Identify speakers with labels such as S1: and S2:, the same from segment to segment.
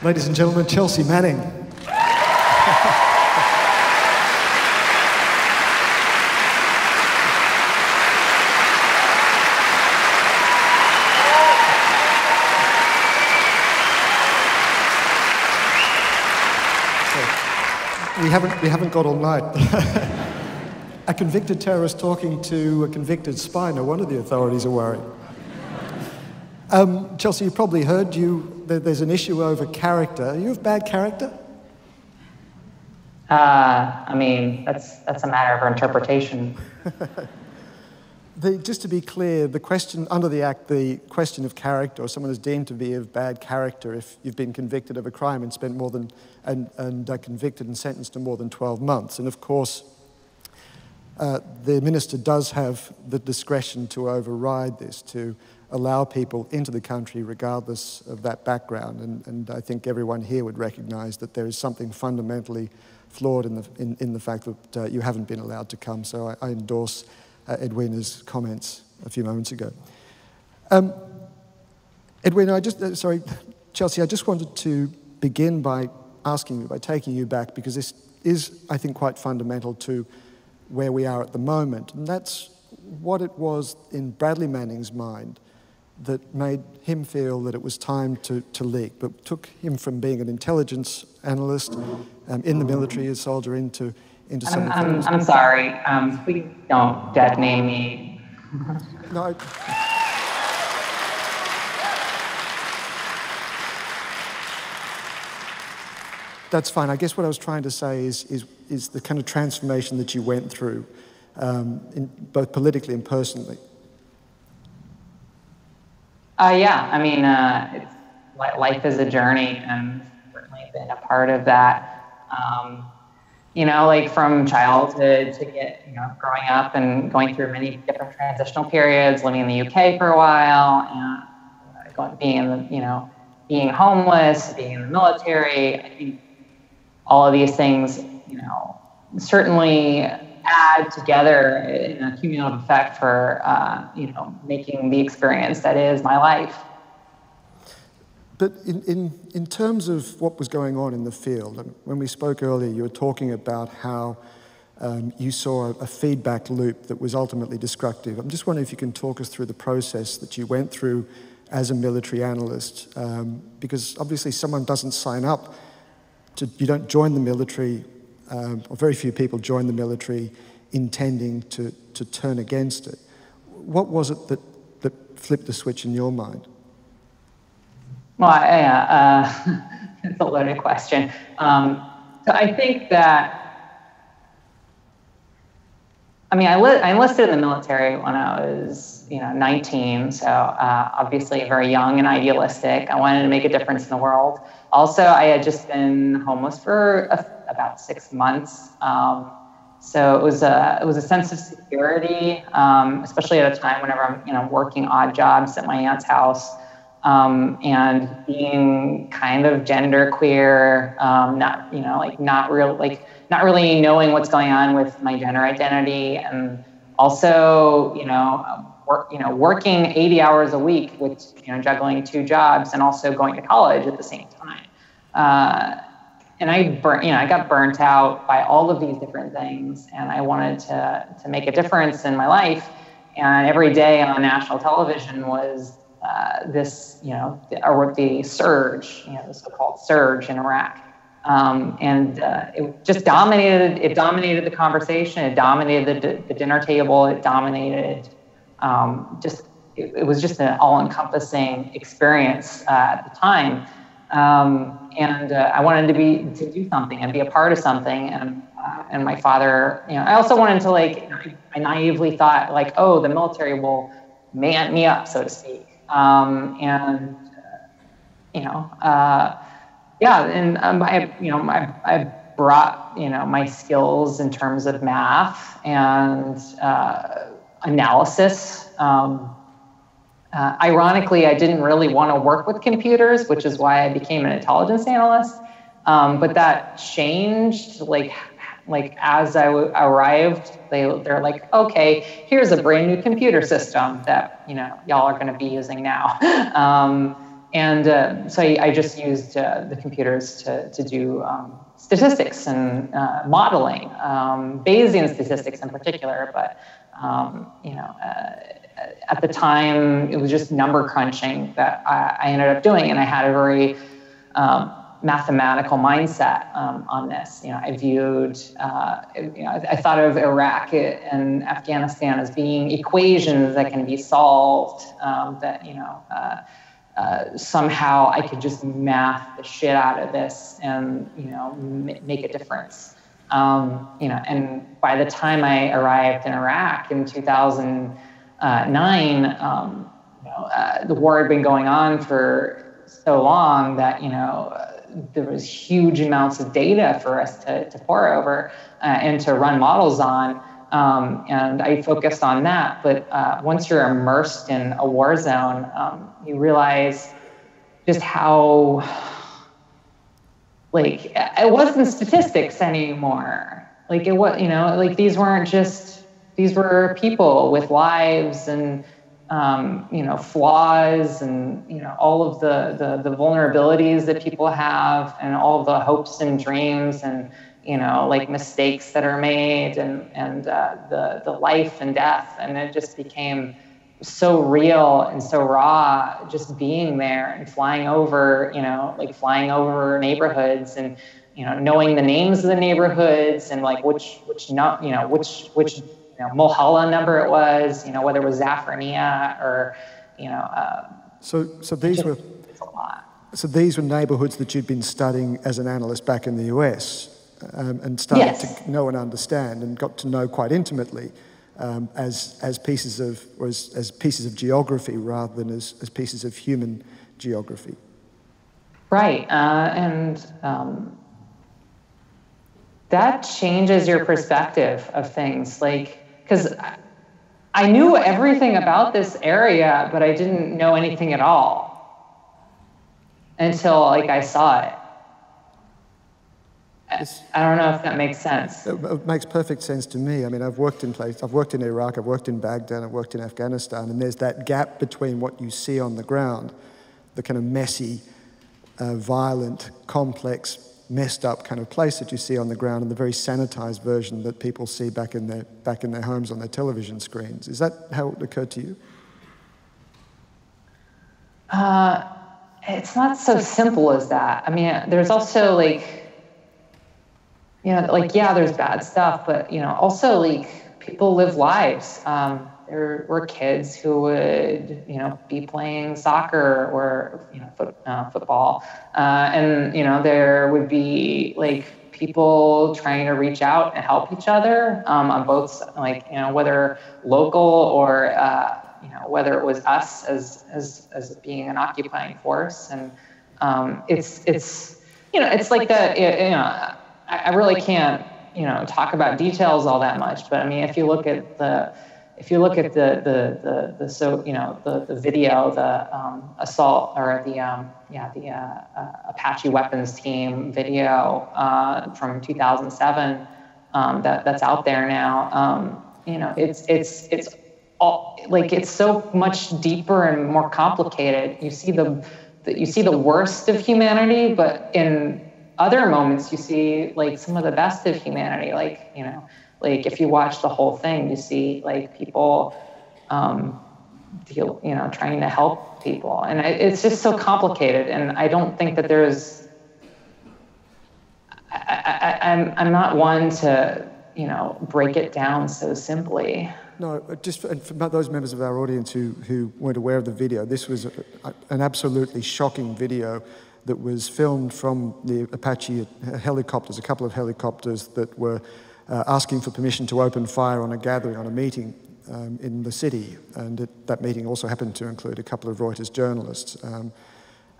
S1: Ladies and gentlemen, Chelsea Manning. We haven't got all night. A convicted terrorist talking to a convicted spy. No wonder the authorities are worried. Chelsea, you've probably heard there's an issue over character. Are you of bad character?
S2: I mean, that's a matter of interpretation.
S1: Just to be clear, the question under the Act, the question of character, or someone is deemed to be of bad character if you've been convicted of a crime and spent more than convicted and sentenced to more than 12 months. And of course, the minister does have the discretion to override this, to allow people into the country regardless of that background. And I think everyone here would recognise that there is something fundamentally flawed in the fact that you haven't been allowed to come. So I endorse Edwina's comments a few moments ago. Edwina, Chelsea, I just wanted to begin by taking you back, because this is, I think, quite fundamental to where we are at the moment. And that's what it was in Bradley Manning's mind that made him feel that it was time to leak, but took him from being an intelligence analyst in the military, a soldier, into some things.
S2: I'm sorry. Please don't dead name me.
S1: No. That's fine. I guess what I was trying to say is the kind of transformation that you went through, both politically and personally.
S2: Yeah, I mean, life is a journey, and I've certainly been a part of that. Like from childhood to growing up and going through many different transitional periods, living in the UK for a while, and being homeless, being in the military. I think all of these things, certainly add together in a cumulative effect for, making the experience that is my life.
S1: But in terms of what was going on in the field, when we spoke earlier, you were talking about how you saw a feedback loop that was ultimately destructive. I'm just wondering if you can talk us through the process that you went through as a military analyst, because obviously someone doesn't sign up you don't join the military, or very few people join the military intending to turn against it. What was it that flipped the switch in your mind?
S2: Well, it's a loaded question. So I think that, I enlisted in the military when I was, 19. So obviously very young and idealistic. I wanted to make a difference in the world. Also, I had just been homeless for about 6 months. So it was a sense of security, especially at a time whenever I'm, working odd jobs at my aunt's house. And being kind of genderqueer, not really knowing what's going on with my gender identity, and also, working 80 hours a week with, juggling 2 jobs and also going to college at the same time. And I got burnt out by all of these different things, and I wanted to make a difference in my life. And every day on national television was the surge, the so-called surge in Iraq. And it just dominated the conversation. It dominated the dinner table. It dominated it was just an all-encompassing experience at the time. And I wanted to do something and be a part of something. And my father, I also wanted to I naively thought the military will man me up, so to speak. I brought, my skills in terms of math and analysis. Ironically, I didn't really want to work with computers, which is why I became an intelligence analyst. But that changed, as I arrived, they're like, okay, here's a brand new computer system that, y'all are going to be using now. And so I just used the computers to do statistics and modeling, Bayesian statistics in particular. But at the time, it was just number crunching that I ended up doing, and I had a very mathematical mindset on this. I viewed, I thought of Iraq and Afghanistan as being equations that can be solved. Somehow I could just math the shit out of this and make a difference. And by the time I arrived in Iraq in 2009, the war had been going on for so long that there was huge amounts of data for us to pore over and to run models on. And I focused on that. But once you're immersed in a war zone, you realize just how, it wasn't statistics anymore. It was, these weren't just, these were people with lives and, flaws and, all of the vulnerabilities that people have and all of the hopes and dreams and, mistakes that are made and the life and death. And it just became so real and so raw, just being there and flying over, flying over neighborhoods and, knowing the names of the neighborhoods and which Mulholland number it was, whether it was Zafrania or,
S1: So these were neighborhoods that you'd been studying as an analyst back in the US. And started to know and understand, and got to know quite intimately as pieces of geography rather than as pieces of human geography.
S2: Right, and that changes your perspective of things. Because I knew everything about this area, but I didn't know anything at all until I saw it. I don't know if that makes sense.
S1: It makes perfect sense to me. I mean, I've worked in Iraq, I've worked in Baghdad, I've worked in Afghanistan, and there's that gap between what you see on the ground, the kind of messy, violent, complex, messed up kind of place that you see on the ground, and the very sanitized version that people see back in their homes on their television screens. Is that how it occurred to you?
S2: It's not so simple as that. I mean, there's also there's bad stuff, but, also people live lives. There were kids who would, be playing soccer or, football. And, there would be people trying to reach out and help each other on both, whether local or, whether it was us as being an occupying force. And it's like I really can't, talk about details all that much, but I mean, if you look at the video, the assault or the Apache weapons team video from 2007 that's out there now, it's all it's so much deeper and more complicated. You see the worst of humanity, but in other moments you see some of the best of humanity. If you watch the whole thing, you see people trying to help people, and it's just so complicated. And I don't think that there's I'm not one to break it down so simply.
S1: No, just for those members of our audience who weren't aware of the video, this was an absolutely shocking video that was filmed from the Apache helicopters, a couple of helicopters that were asking for permission to open fire on a gathering, on a meeting in the city. And that meeting also happened to include a couple of Reuters journalists.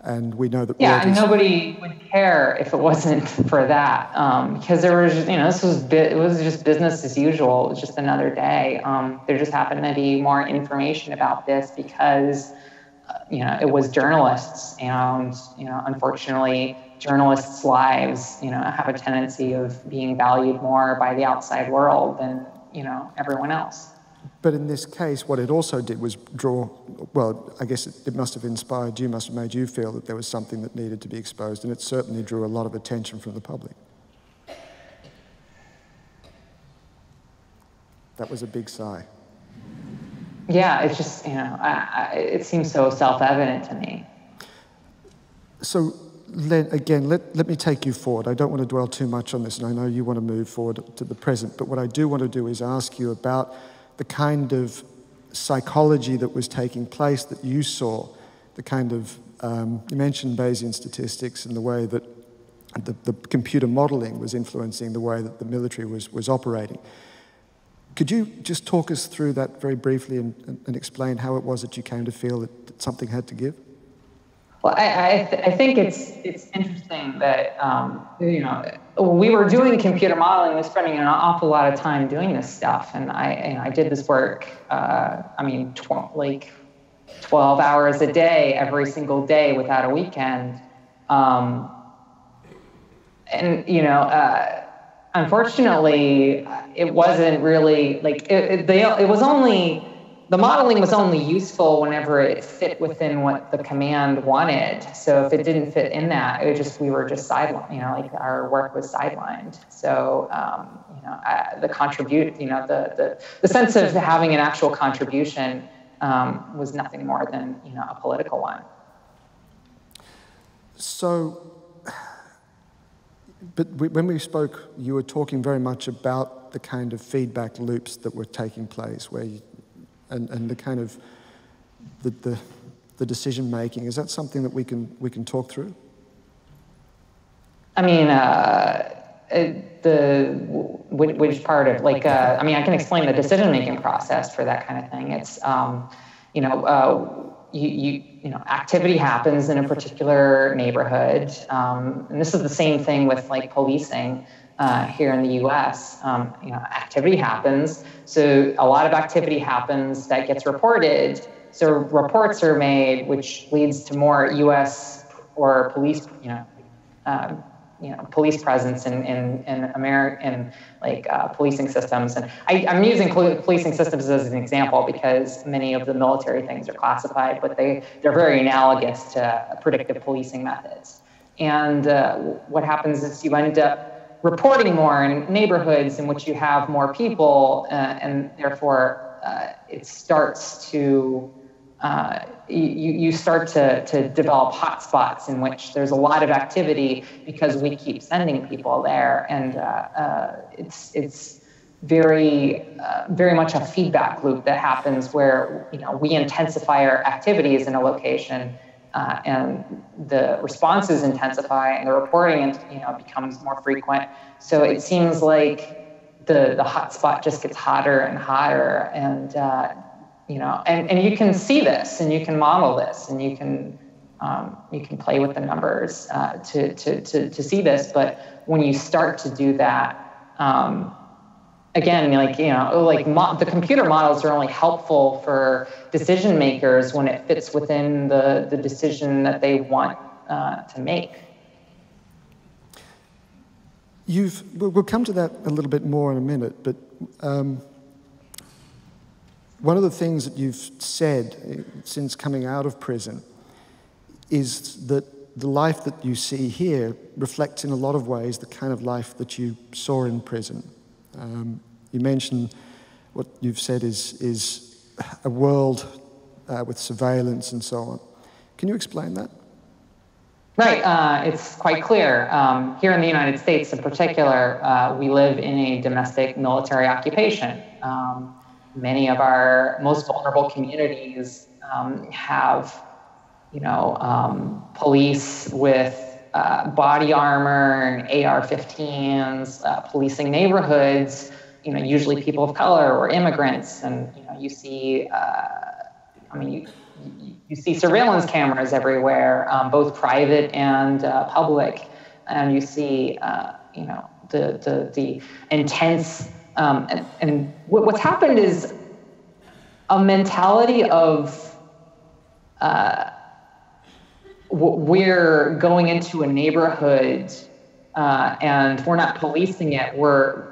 S1: And we know that
S2: and nobody would care if it wasn't for that, because there was, it was just business as usual. It was just another day. There just happened to be more information about this because it was journalists, and unfortunately, journalists' lives, have a tendency of being valued more by the outside world than everyone else.
S1: But in this case, what it also did was draw, well, I guess it must have inspired you, must have made you feel that there was something that needed to be exposed, and it certainly drew a lot of attention from the public. That was a big sigh.
S2: Yeah, it's just, it seems so self-evident to me.
S1: So, Len, again, let me take you forward. I don't want to dwell too much on this, and I know you want to move forward to the present, but what I do want to do is ask you about the kind of psychology that was taking place that you saw, the kind of, you mentioned Bayesian statistics and the way that the computer modeling was influencing the way that the military was operating. Could you just talk us through that very briefly and explain how it was that you came to feel that something had to give?
S2: Well, I think it's interesting that, we were doing computer modeling, we were spending an awful lot of time doing this stuff. And I did this work, 12 hours a day, every single day without a weekend. Unfortunately, it wasn't really the modeling was only useful whenever it fit within what the command wanted. So if it didn't fit in that, we were just sidelined, our work was sidelined. So, the sense of having an actual contribution was nothing more than, a political one.
S1: So, but when we spoke, you were talking very much about the kind of feedback loops that were taking place, and the kind of the decision making. Is that something that we can talk through?
S2: I mean, which part of I can explain the decision making process for that kind of thing. It's activity happens in a particular neighborhood, and this is the same thing with policing here in the U.S. Activity happens, so a lot of activity happens that gets reported. So reports are made, which leads to more U.S. or police, police presence in American policing systems. And I'm using policing systems as an example because many of the military things are classified, but they're very analogous to predictive policing methods. And what happens is you end up reporting more in neighborhoods in which you have more people, and therefore it starts to you start to develop hotspots in which there's a lot of activity because we keep sending people there, and it's very much a feedback loop that happens where we intensify our activities in a location, and the responses intensify and the reporting becomes more frequent. So it seems like the hotspot just gets hotter and hotter, and and you can see this, and you can model this, and you can play with the numbers to see this. But when you start to do that, again, the computer models are only helpful for decision makers when it fits within the decision that they want to make.
S1: We'll come to that a little bit more in a minute, but one of the things that you've said since coming out of prison is that the life that you see here reflects in a lot of ways the kind of life that you saw in prison. You mentioned what you've said is a world with surveillance and so on. Can you explain that?
S2: Right. It's quite clear. Here in the United States in particular, we live in a domestic military occupation. Many of our most vulnerable communities have, police with body armor and AR-15s, policing neighborhoods, usually people of color or immigrants. And, you see, you see surveillance cameras everywhere, both private and public. And you see, the intense, and what's happened is a mentality of we're going into a neighborhood and we're not policing it. We're,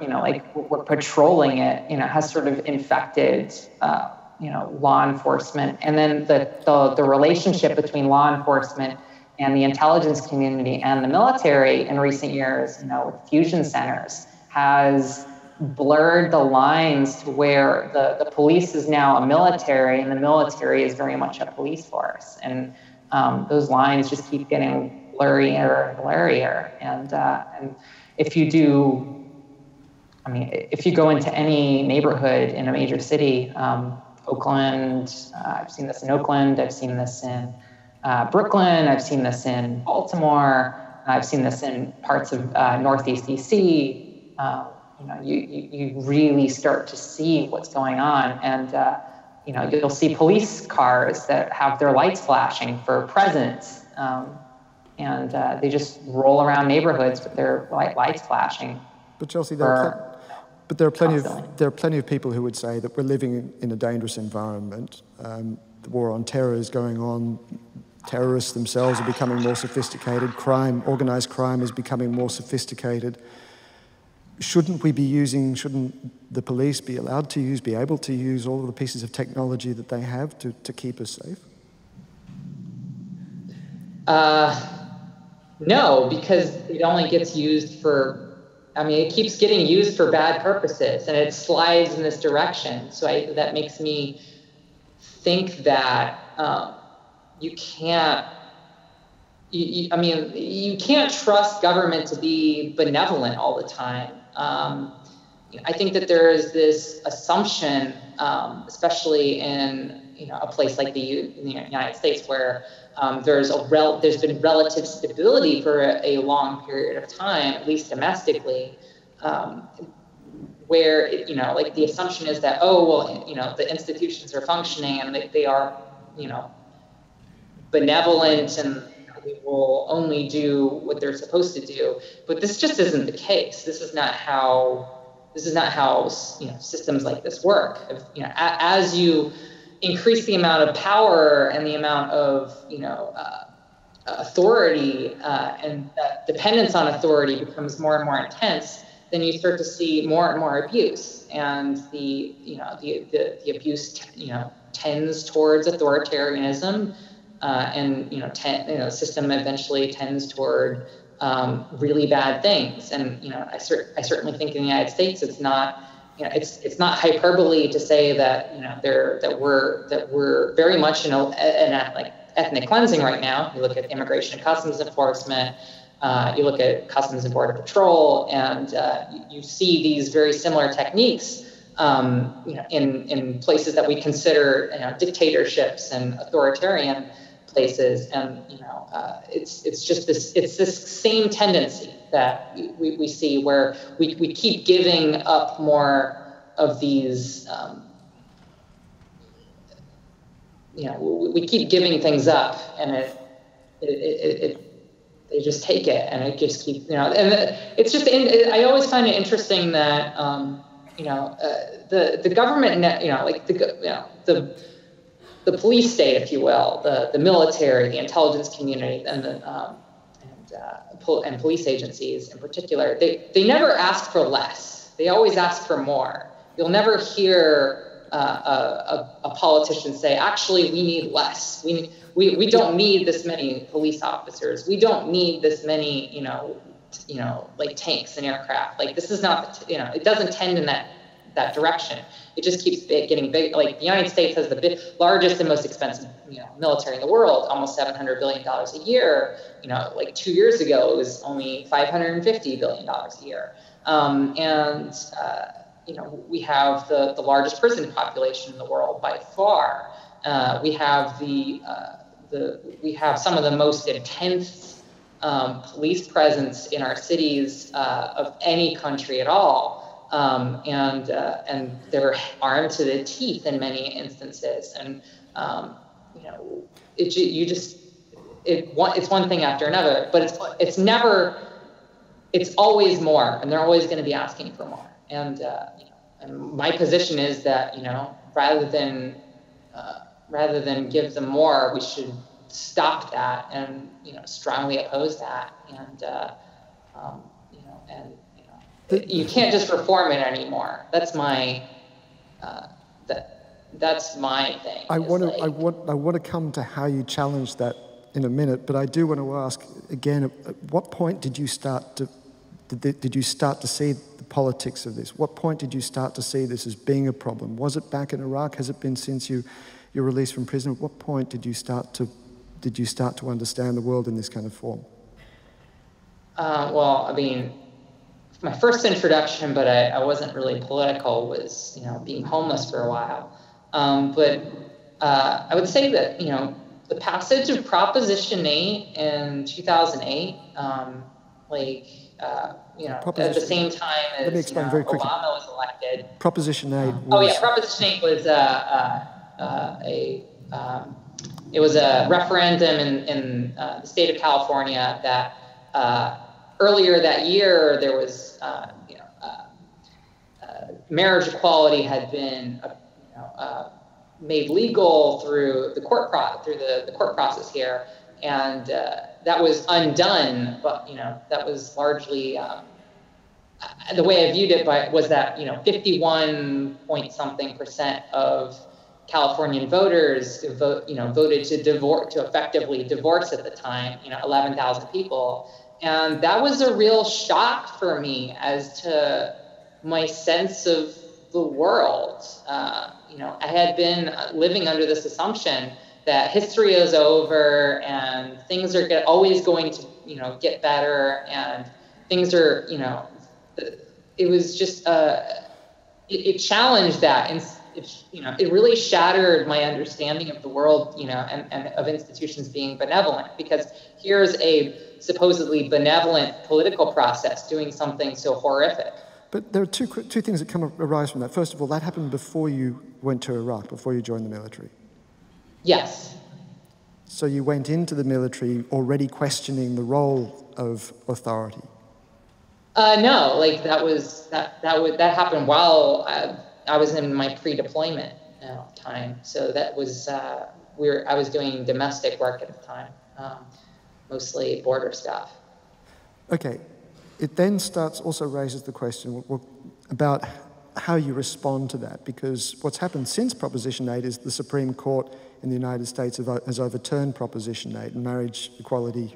S2: we're patrolling it. Has sort of infected, law enforcement, and then the relationship between law enforcement and the intelligence community and the military in recent years, with fusion centers, has blurred the lines to where the police is now a military and the military is very much a police force. And those lines just keep getting blurrier and blurrier. And if you go into any neighborhood in a major city, Oakland, I've seen this in Oakland, I've seen this in Brooklyn, I've seen this in Baltimore, I've seen this in parts of Northeast DC. You really start to see what's going on, and you'll see police cars that have their lights flashing for presence, and they just roll around neighborhoods with their lights flashing.
S1: But Chelsea, there are plenty of people who would say that we're living in a dangerous environment. The war on terror is going on. Terrorists themselves are becoming more sophisticated. Organized crime is becoming more sophisticated. Shouldn't the police be able to use all of the pieces of technology that they have to keep us safe?
S2: No, because it only gets used it keeps getting used for bad purposes, and it slides in this direction. So that makes me think that you can't trust government to be benevolent all the time. I think that there is this assumption, especially in a place like the United States, where there's been relative stability for a long period of time, at least domestically, where the assumption is that the institutions are functioning and they are benevolent and we will only do what they're supposed to do. But this just isn't the case. This is not how systems like this work. As you increase the amount of power and the amount of authority and dependence on authority becomes more and more intense, then you start to see more and more abuse, and the abuse tends towards authoritarianism, and the system eventually tends toward really bad things. And I certainly think in the United States it's not hyperbole to say that that we're very much in an ethnic cleansing right now. You look at Immigration and Customs Enforcement, you look at Customs and Border Patrol, and you see these very similar techniques in places that we consider dictatorships and authoritarian places. And it's this same tendency that we see, where we keep giving up more of these we keep giving things up, and they just take it, and it just keeps and it's just I always find it interesting that the government, the police state, if you will, the military, the intelligence community, and and police agencies in particular, they never ask for less. They always ask for more. You'll never hear a politician say, actually, we need less. We don't need this many police officers. We don't need this many, tanks and aircraft. This is not, it doesn't tend in that direction. It just keeps getting big. The United States has the largest and most expensive, military in the world, almost $700 billion a year. 2 years ago, it was only $550 billion a year. We have the largest prison population in the world by far. We have we have some of the most intense police presence in our cities of any country at all. And they're armed to the teeth in many instances. And it's one thing after another, but it's always more, and they're always going to be asking for more. And my position is that rather than give them more, we should stop that and strongly oppose that. And you can't just reform it anymore. That's my that's my thing.
S1: I want to come to how you challenge that in a minute, but I do want to ask again: at what point did you start to see the politics of this? What point did you start to see this as being a problem? Was it back in Iraq? Has it been since your release from prison? At what point did you start to understand the world in this kind of form?
S2: Well, I mean, my first introduction, but I wasn't really political, was being homeless for a while. But I would say that the passage of Proposition 8 in 2008, at the same time as Obama was elected.
S1: Proposition 8 was...
S2: Oh yeah, Proposition 8 was it was a referendum in the state of California that earlier that year there was marriage equality had been made legal through the court process here, and that was undone. But that was largely the way I viewed it was that 51% of Californian voters voted to effectively divorce at the time. 11,000 people, and that was a real shock for me as to my sense of the world. I had been living under this assumption that history is over and things are always going to, get better, and things are, it was just, it challenged that, and it really shattered my understanding of the world, and of institutions being benevolent, because here's a supposedly benevolent political process doing something so horrific.
S1: But there are two things that arise from that. First of all, that happened before you went to Iraq, before you joined the military.
S2: Yes.
S1: So you went into the military already questioning the role of authority.
S2: No, that happened while I was in my pre-deployment time. So that was I was doing domestic work at the time, mostly border stuff.
S1: Okay. It then also raises the question about how you respond to that, because what's happened since Proposition 8 is the Supreme Court in the United States has overturned Proposition 8, and marriage equality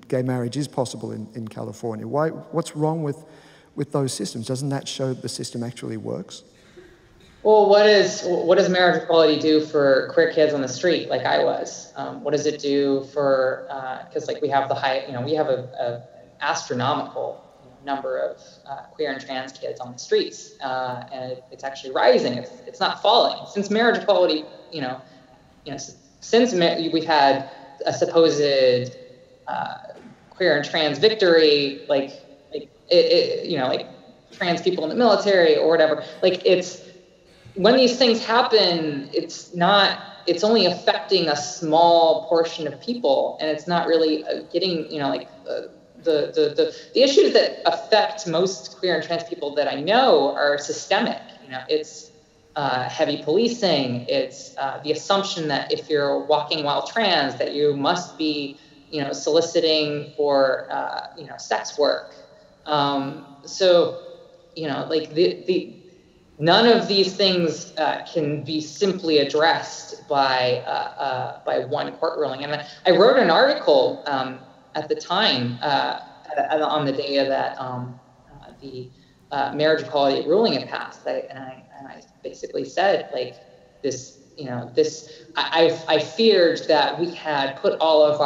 S1: gay marriage is possible in California. What's wrong with those systems? Doesn't that show that the system actually works?
S2: Well, what does marriage equality do for queer kids on the street, like I was? What does it do for, because we have we have a astronomical number of queer and trans kids on the streets, and it's actually rising. It's not falling. Since marriage equality, since we've had a supposed queer and trans victory, like trans people in the military or whatever, when these things happen, it's only affecting a small portion of people, and it's not really getting, the issues that affect most queer and trans people that I know are systemic. It's heavy policing. It's the assumption that if you're walking while trans, that you must be, soliciting for, sex work. None of these things can be simply addressed by one court ruling. And I wrote an article at the time on the day that the marriage equality ruling had passed, and I basically said I feared that we had put all of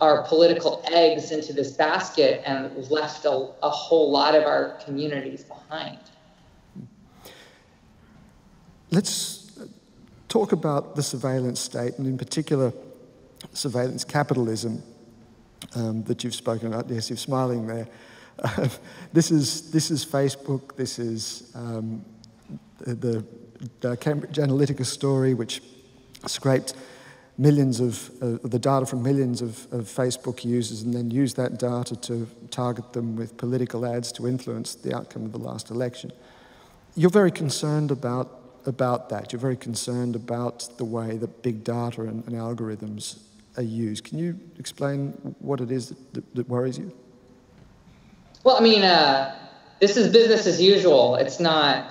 S2: our political eggs into this basket and left a whole lot of our communities behind.
S1: Let's talk about the surveillance state, and in particular, surveillance capitalism that you've spoken about. Yes, you're smiling there. This is Facebook. This is the Cambridge Analytica story, which scraped millions of the data from millions of Facebook users, and then used that data to target them with political ads to influence the outcome of the last election. You're very concerned about that. You're very concerned about the way that big data and algorithms are used. Can you explain what it is that worries you?
S2: Well, I mean, this is business as usual. It's not,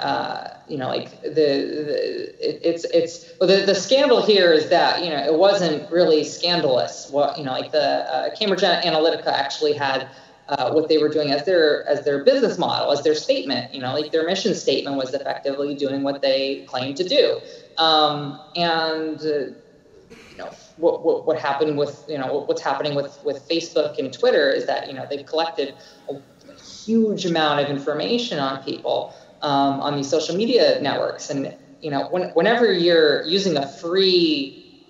S2: like the scandal here is that, it wasn't really scandalous. The Cambridge Analytica actually had what they were doing as their business model, as their statement, their mission statement was effectively doing what they claimed to do. What happened with, what's happening with Facebook and Twitter is that, they've collected a huge amount of information on people on these social media networks. And, whenever you're using a free,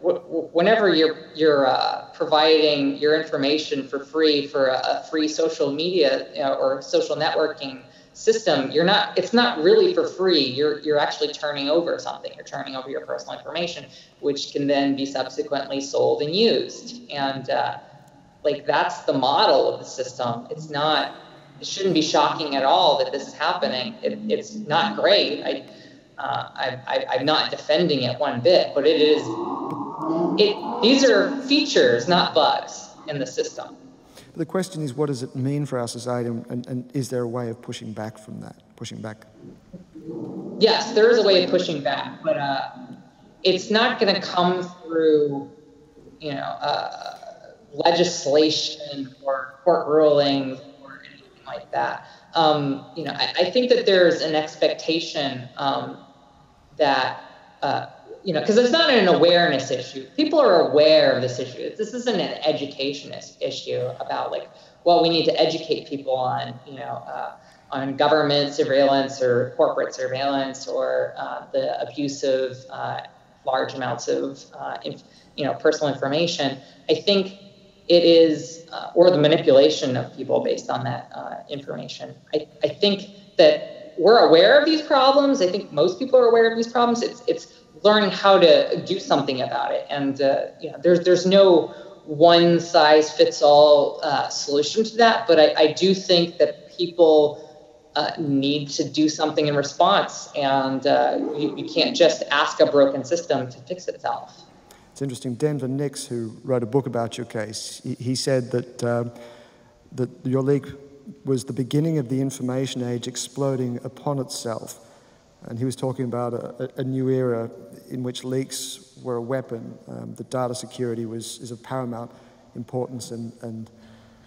S2: whenever you're providing your information for free for a free social media or social networking system, it's not really for free. You're actually turning over something. You're turning over your personal information, which can then be subsequently sold and used. And that's the model of the system. It shouldn't be shocking at all that this is happening. It's not great. I'm not defending it one bit, but these are features, not bugs in the system.
S1: The question is, what does it mean for our society, and is there a way of pushing back from that,
S2: Yes, there is a way of pushing back, but it's not going to come through, legislation or court rulings or anything like that. I think that there's an expectation that, because it's not an awareness issue. People are aware of this issue. This isn't an education issue about we need to educate people on government surveillance or corporate surveillance or the abuse of large amounts of, personal information. I think it is, or the manipulation of people based on that information. I think that we're aware of these problems. I think most people are aware of these problems. It's learning how to do something about it. And there's no one size fits all solution to that. But I do think that people need to do something in response, and you can't just ask a broken system to fix itself.
S1: It's interesting. Denver Nix, who wrote a book about your case, he said that your leak was the beginning of the information age exploding upon itself. And he was talking about a new era in which leaks were a weapon, that data security is of paramount importance, and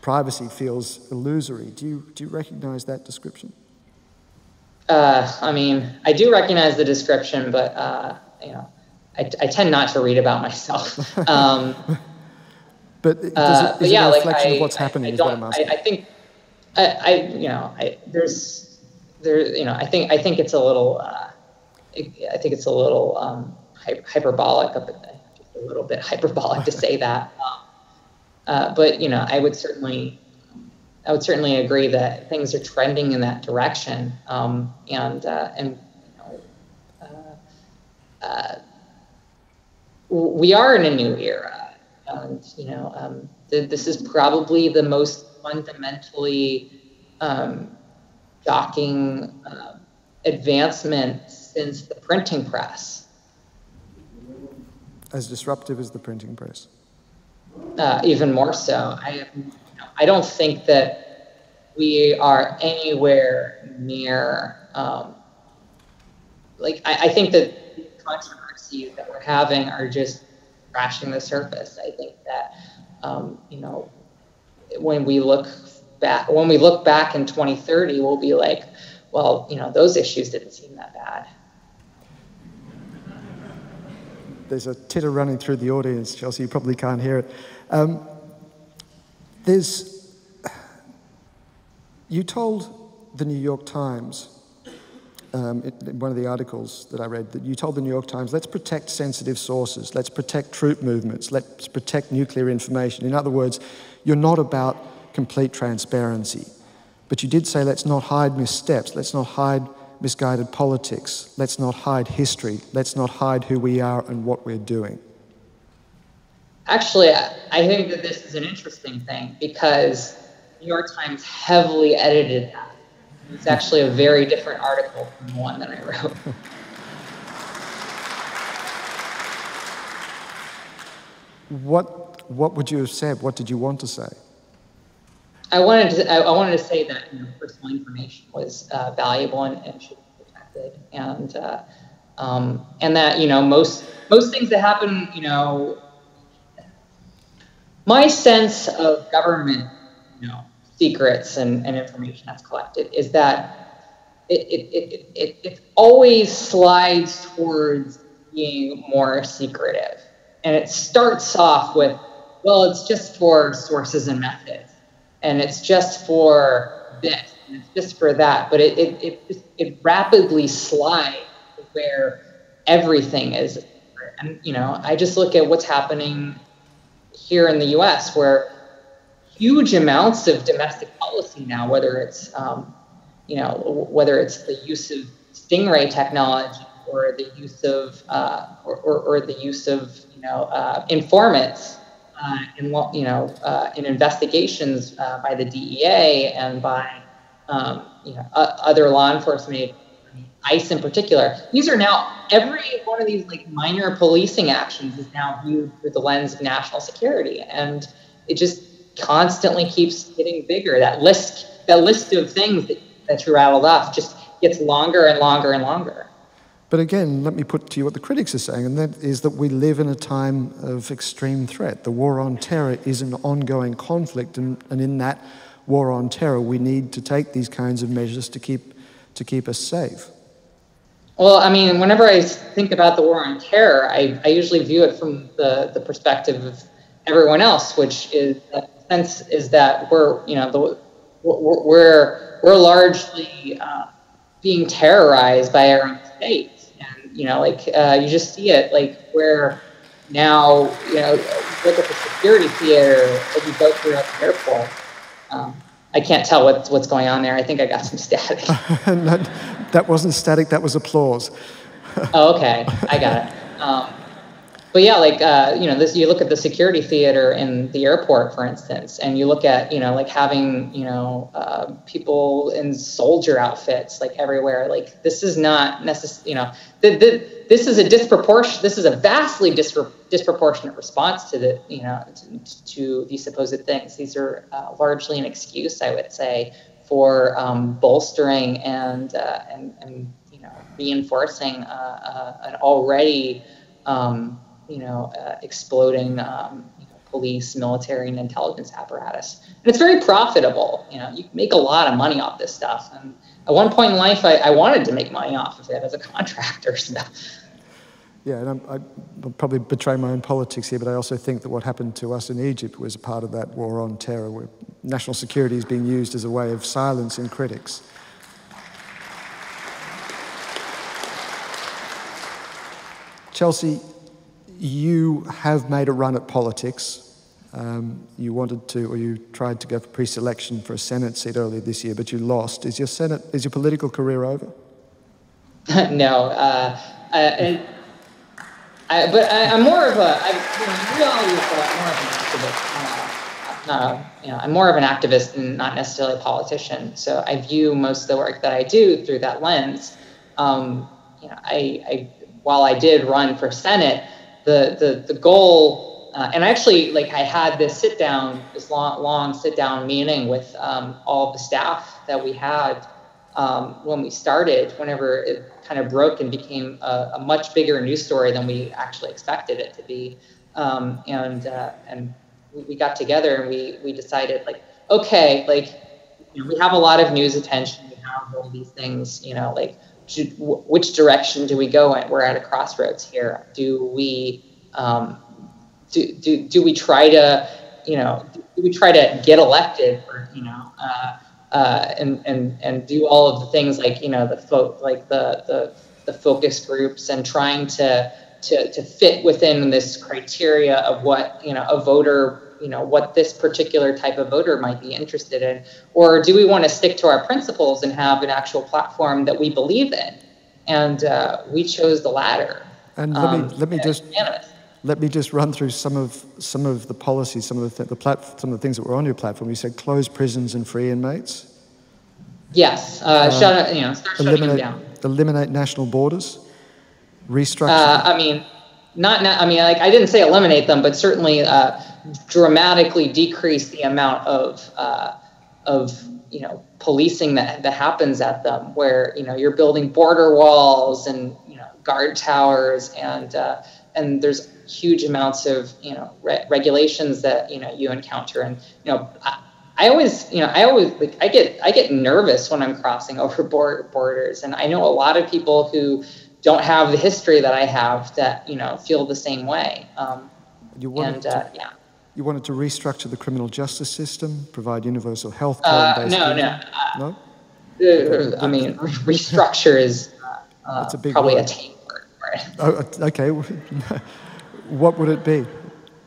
S1: privacy feels illusory. Do you recognize that description?
S2: I do recognize the description, but I tend not to read about myself.
S1: But is it a reflection of what's happening? Is what I'm asking.
S2: I think I think it's a little. I think it's a little hyperbolic, just a little bit hyperbolic to say that. But I would certainly agree that things are trending in that direction, we are in a new era, and this is probably the most fundamentally shocking advancement since the printing press.
S1: As disruptive as the printing press?
S2: Even more so. I don't think that we are anywhere near. I think that the controversies that we're having are just scratching the surface. I think that when we look back in 2030, we'll be like, well, those issues didn't seem that bad.
S1: There's a titter running through the audience, Chelsea. You probably can't hear it. You told the New York Times, in one of the articles that I read, that you told the New York Times, let's protect sensitive sources, let's protect troop movements, let's protect nuclear information. In other words, you're not about complete transparency. But you did say, let's not hide missteps, let's not hide misguided politics, let's not hide history, let's not hide who we are and what we're doing.
S2: Actually, I think that this is an interesting thing because New York Times heavily edited that. It's actually a very different article from the one that I wrote.
S1: What would you have said? What did you want to say?
S2: I wanted to say that personal information was valuable and should be protected, and that most things that happen, my sense of government, secrets and information that's collected is that it always slides towards being more secretive, and it starts off with, well, it's just for sources and methods, and it's just for this, and it's just for that, but it rapidly slides to where everything is secret. And I just look at what's happening here in the U.S., where huge amounts of domestic policy now, whether it's the use of stingray technology or the use of informants in investigations by the DEA and by other law enforcement, ICE in particular. These are now, every one of these minor policing actions is now viewed through the lens of national security, and it just constantly keeps getting bigger. That list of things that you rattled off just gets longer and longer and longer.
S1: But again, let me put to you what the critics are saying, and that is that we live in a time of extreme threat. The war on terror is an ongoing conflict, and in that war on terror, we need to take these kinds of measures to keep us safe.
S2: Well, I mean, whenever I think about the war on terror, I usually view it from the perspective of everyone else, which is that we're largely being terrorized by our own states, and you just see it where now look at the security theater as you go throughout the airport. I can't tell what's going on there. I think I got some static.
S1: That wasn't static. That was applause.
S2: Oh, okay, I got it. But yeah, you look at the security theater in the airport, for instance, and you look at, having, people in soldier outfits, everywhere. This is not necessarily, this is a vastly disproportionate response to to these supposed things. These are largely an excuse, I would say, for bolstering and reinforcing an already exploding police, military, and intelligence apparatus. And it's very profitable. You make a lot of money off this stuff. And at one point in life, I wanted to make money off of it as a contractor. So.
S1: Yeah, and I'll probably betray my own politics here, but I also think that what happened to us in Egypt was a part of that war on terror, where national security is being used as a way of silencing critics. Chelsea, you have made a run at politics. You wanted to, or you tried to go for pre-selection for a Senate seat earlier this year, but you lost. Is your political career over?
S2: No, I'm more of I'm more of an activist and not necessarily a politician. So I view most of the work that I do through that lens. While I did run for Senate, the goal, and actually, I had this long sit-down meeting with all of the staff that we had when we started, whenever it kind of broke and became a much bigger news story than we actually expected it to be. And we got together and we decided, okay, we have a lot of news attention, we have all these things, which direction do we go in? We're at a crossroads here. Do we do we try to get elected, or and do all of the things the focus groups and trying to fit within this criteria of what a voter, what this particular type of voter might be interested in? Or do we want to stick to our principles and have an actual platform that we believe in? And we chose the latter.
S1: And let me just run through some of the policies, some of the things that were on your platform. You said close prisons and free inmates.
S2: Yes, start shutting them down.
S1: Eliminate national borders. Restructure.
S2: I mean, like, I didn't say eliminate them, but certainly dramatically decrease the amount of policing that happens at them, where you're building border walls and guard towers, and there's huge amounts of regulations that you encounter, and I always like, I get nervous when I'm crossing over borders, and I know a lot of people who don't have the history that I have that feel the same way.
S1: You wanted to restructure the criminal justice system, provide universal health care.
S2: No. I mean, restructure is probably a tame word for it.
S1: Oh, okay. What would it be?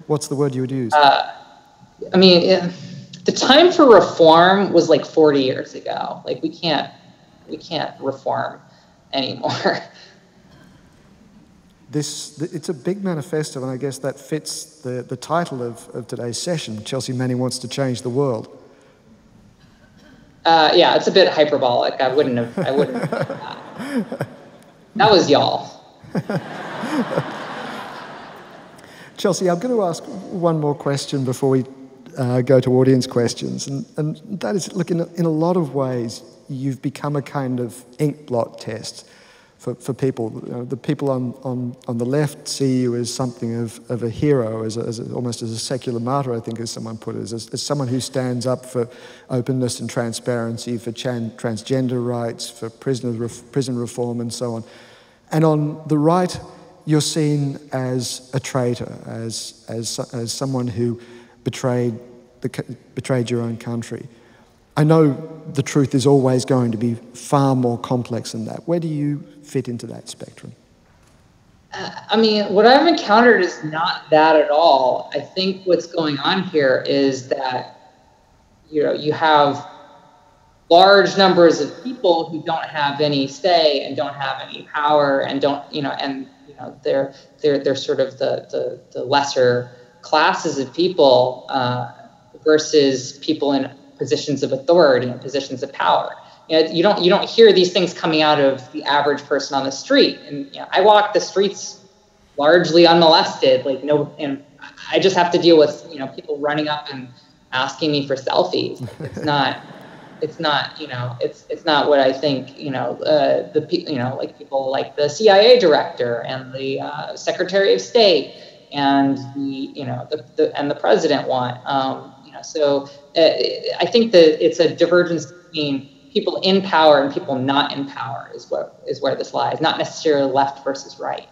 S1: What's the word you would use?
S2: I mean, the time for reform was like 40 years ago. Like, we can't reform anymore.
S1: It's a big manifesto, and I guess that fits the title of today's session. Chelsea Manning wants to change the world.
S2: Yeah, it's a bit hyperbolic. I wouldn't have that. That was y'all.
S1: Chelsea, I'm going to ask one more question before we go to audience questions, and that is, look, in a lot of ways, you've become a kind of ink blot test for people. The people on the left see you as something of a hero, almost as a secular martyr, I think, as someone put it, as someone who stands up for openness and transparency, for transgender rights, for prison reform, and so on. And on the right, you're seen as a traitor, as someone who betrayed your own country. I know the truth is always going to be far more complex than that. Where do you fit into that spectrum?
S2: I mean, what I've encountered is not that at all. I think what's going on here is that, you have large numbers of people who don't have any say and don't have any power and they're sort of the lesser classes of people versus people in positions of authority and positions of power. You don't hear these things coming out of the average person on the street. And I walk the streets largely unmolested. And I just have to deal with people running up and asking me for selfies. It's not what I think. Like people like the CIA director and the Secretary of State and the president want. So I think that it's a divergence between people in power and people not in power is where this lies, not necessarily left versus right.